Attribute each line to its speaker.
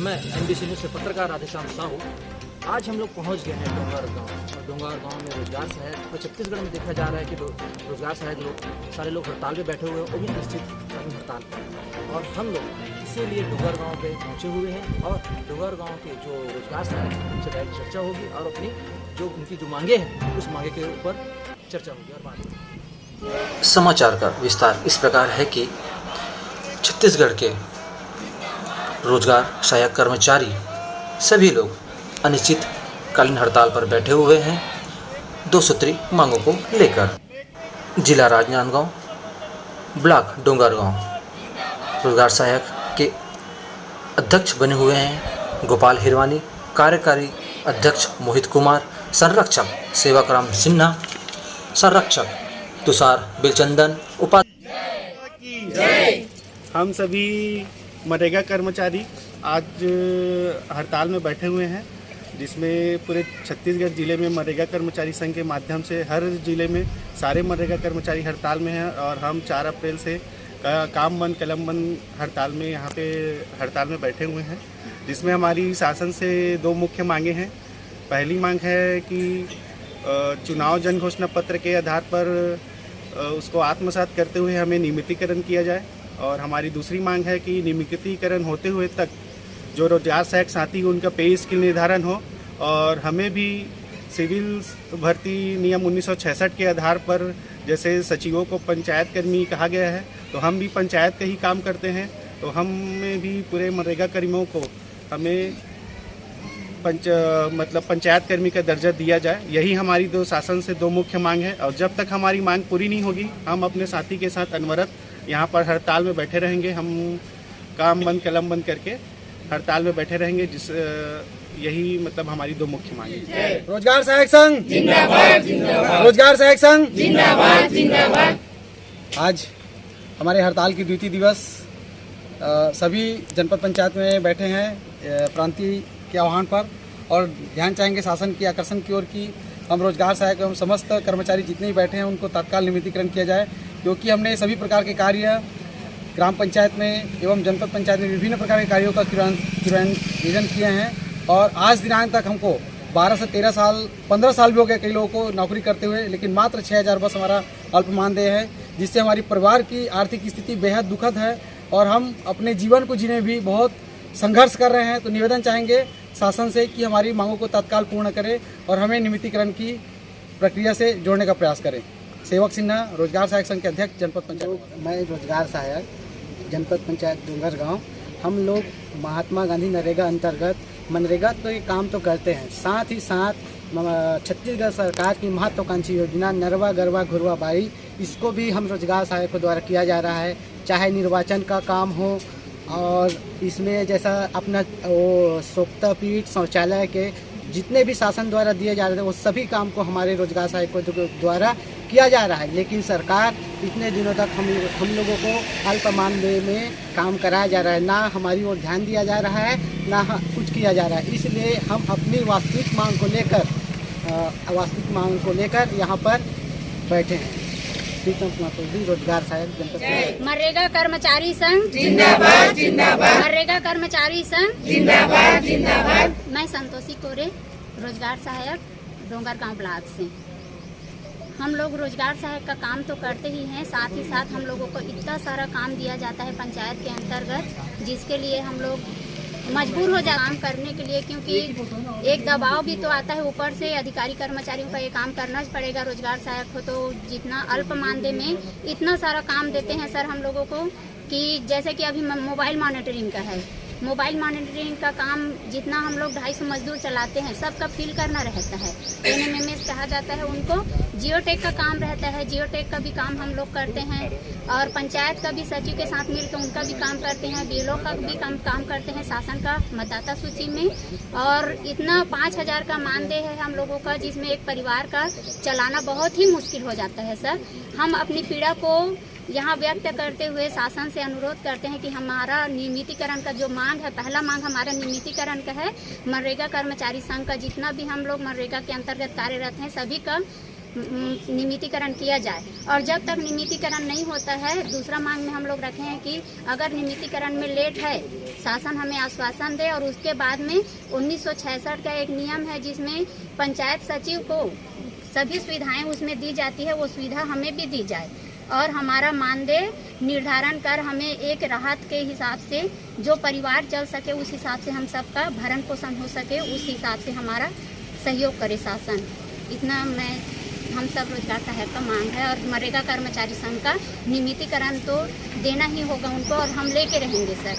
Speaker 1: मैं NBC news से पत्रकार राधेश्याम साहू। आज हम लोग पहुंच गए हैं डोंगर गांव। और डोंगर गांव में रोजगार सहायक तो छत्तीसगढ़ में देखा जा रहा है कि रोजगार सहायक लोग सारे लोग हड़ताल पे बैठे हुए हैं, वो भी निश्चित हड़ताल पर। और हम लोग इसीलिए डोंगर गांव पे पहुंचे हुए हैं और डोंगर गांव के जो रोजगार सहायक उनसे डायरेक्ट चर्चा होगी और अपनी उनकी जो मांगे हैं उस मांगे के ऊपर चर्चा होगी और बात होगी।
Speaker 2: समाचार का विस्तार इस प्रकार है कि छत्तीसगढ़ के रोजगार सहायक कर्मचारी सभी लोग अनिश्चितकालीन हड़ताल पर बैठे हुए हैं 2 सूत्री मांगों को लेकर। जिला राजनांदगांव, ब्लॉक डोंगरगांव रोजगार सहायक के अध्यक्ष बने हुए हैं गोपाल हिरवानी, कार्यकारी अध्यक्ष मोहित कुमार, संरक्षक सेवाकराम सिन्हा, संरक्षक तुषार बिलचंदन,
Speaker 3: उपाध्याय। हम सभी मनरेगा कर्मचारी आज हड़ताल में बैठे हुए हैं, जिसमें पूरे छत्तीसगढ़ जिले में मनरेगा कर्मचारी संघ के माध्यम से हर जिले में सारे मनरेगा कर्मचारी हड़ताल में हैं और हम 4 अप्रैल से काम बंद कलम बंद हड़ताल में यहाँ पे हड़ताल में बैठे हुए हैं, जिसमें हमारी शासन से 2 मुख्य मांगे हैं। पहली मांग है कि चुनाव जन घोषणा पत्र के आधार पर उसको आत्मसात करते हुए हमें नियमितीकरण किया जाए, और हमारी दूसरी मांग है कि नियमितीकरण होते हुए तक जो रोजगार सहायक साथी उनका पे स्किल निर्धारण हो, और हमें भी सिविल भर्ती नियम 1966 के आधार पर जैसे सचिवों को पंचायत कर्मी कहा गया है, तो हम भी पंचायत का ही काम करते हैं, तो हमें भी पूरे मनरेगा कर्मियों को हमें पंचायत कर्मी का दर्जा दिया जाए। यही हमारी 2 शासन से 2 मुख्य मांग है, और जब तक हमारी मांग पूरी नहीं होगी हम अपने साथी के साथ अनवरत यहाँ पर हड़ताल में बैठे रहेंगे। हम काम बंद कलम बंद करके हड़ताल में बैठे रहेंगे, यही हमारी 2 मुख्य मांग है।
Speaker 4: रोजगार सहायक संघ जिंदाबाद, जिंदाबाद। रोजगार सहायक संघ जिंदाबाद, जिंदाबाद। आज हमारे हड़ताल की द्वितीय दिवस सभी जनपद पंचायत में बैठे हैं प्रांतीय के आह्वान पर, और ध्यान चाहेंगे शासन की आकर्षण की ओर कि हम रोजगार सहायक एवं समस्त कर्मचारी जितने भी बैठे हैं उनको तत्काल नियमितीकरण किया जाए, क्योंकि हमने सभी प्रकार के कार्य ग्राम पंचायत में एवं जनपद पंचायत में विभिन्न प्रकार के कार्यों का क्रियान्वयन किए हैं, और आज दिनांक तक हमको 12 से 13 साल 15 साल भी हो गए कई लोगों को नौकरी करते हुए, लेकिन मात्र 6000 बस हमारा अल्प मानदेय है, जिससे हमारी परिवार की आर्थिक स्थिति बेहद दुखद है और हम अपने जीवन को जीने भी बहुत संघर्ष कर रहे हैं। तो निवेदन चाहेंगे शासन से कि हमारी मांगों को तत्काल पूर्ण करें और हमें नियमितीकरण की प्रक्रिया से जोड़ने का प्रयास करें। सेवक सिन्हा, रोजगार सहायक संघ के अध्यक्ष, जनपद पंचायत।
Speaker 5: मैं रोजगार सहायक जनपद पंचायत डोंगरगांव। हम लोग महात्मा गांधी नरेगा अंतर्गत मनरेगा तो ये काम तो करते हैं, साथ ही साथ छत्तीसगढ़ सरकार की महत्वाकांक्षी योजना नरवा गरवा घुरवा बाड़ी, इसको भी हम रोजगार सहायकों द्वारा किया जा रहा है, चाहे निर्वाचन का काम हो, और इसमें जैसा अपना वो सोख्ता पीठ शौचालय के जितने भी शासन द्वारा दिए जा रहे थे वो सभी काम को हमारे रोजगार सहायकों द्वारा किया जा रहा है, लेकिन सरकार इतने दिनों तक हम लोगों को अल्प मानदेय में काम कराया जा रहा है, ना हमारी ओर ध्यान दिया जा रहा है, ना कुछ किया जा रहा है। इसलिए हम अपनी वास्तविक मांग को लेकर यहाँ पर बैठे हैं। रोजगार सहायक जनपद।
Speaker 6: मनरेगा कर्मचारी संघ
Speaker 7: जिंदाबाद, जिंदाबाद।
Speaker 6: मनरेगा कर्मचारी संघ
Speaker 7: जिंदाबाद, जिंदाबाद।
Speaker 6: मैं संतोषी कोरे, रोजगार सहायक डोंगरगांव ब्लॉक से। हम लोग रोजगार सहायक का काम तो करते ही हैं, साथ ही साथ हम लोगों को इतना सारा काम दिया जाता है पंचायत के अंतर्गत, जिसके लिए हम लोग मजबूर हो जाते काम करने के लिए, क्योंकि एक दबाव भी तो आता है ऊपर से, अधिकारी कर्मचारियों का ये काम करना पड़ेगा। रोजगार सहायक हो तो जितना अल्प मानदेय में इतना सारा काम देते हैं सर हम लोगों को, कि जैसे कि अभी मोबाइल मॉनिटरिंग का है, मोबाइल मॉनिटरिंग का काम जितना हम लोग 250 मजदूर चलाते हैं, सबका फिल करना रहता है। NMMS कहा जाता है उनको। जियोटेक का काम रहता है, जियोटेक का भी काम हम लोग करते हैं, और पंचायत का भी सचिव के साथ मिलकर उनका भी काम करते हैं, BLO का भी काम करते हैं शासन का मतदाता सूची में। और इतना 5000 का मानदेय है हम लोगों का, जिसमें एक परिवार का चलाना बहुत ही मुश्किल हो जाता है सर। हम अपनी पीड़ा को यहाँ व्यक्त करते हुए शासन से अनुरोध करते हैं कि हमारा नियमितीकरण का जो मांग है, पहला मांग हमारा नियमितीकरण का है। मनरेगा कर्मचारी संघ का जितना भी हम लोग मनरेगा के अंतर्गत कार्यरत हैं, सभी का नियमितीकरण किया जाए। और जब तक नियमितीकरण नहीं होता है, दूसरा मांग में हम लोग रखे हैं कि अगर नियमितीकरण में लेट है, शासन हमें आश्वासन दे और उसके बाद में 1966 का एक नियम है जिसमें पंचायत सचिव को सभी सुविधाएं उसमें दी जाती है, वो सुविधा हमें भी दी जाए और हमारा मानदेय निर्धारण कर हमें एक राहत के हिसाब से जो परिवार चल सके उस हिसाब से हम सबका भरण पोषण हो सके, उस हिसाब से हमारा सहयोग करे शासन। इतना हम सब रोजगार सहायक का मांग है और मनरेगा कर्मचारी संघ का नियमितीकरण तो देना ही होगा उनको और हम लेके रहेंगे सर।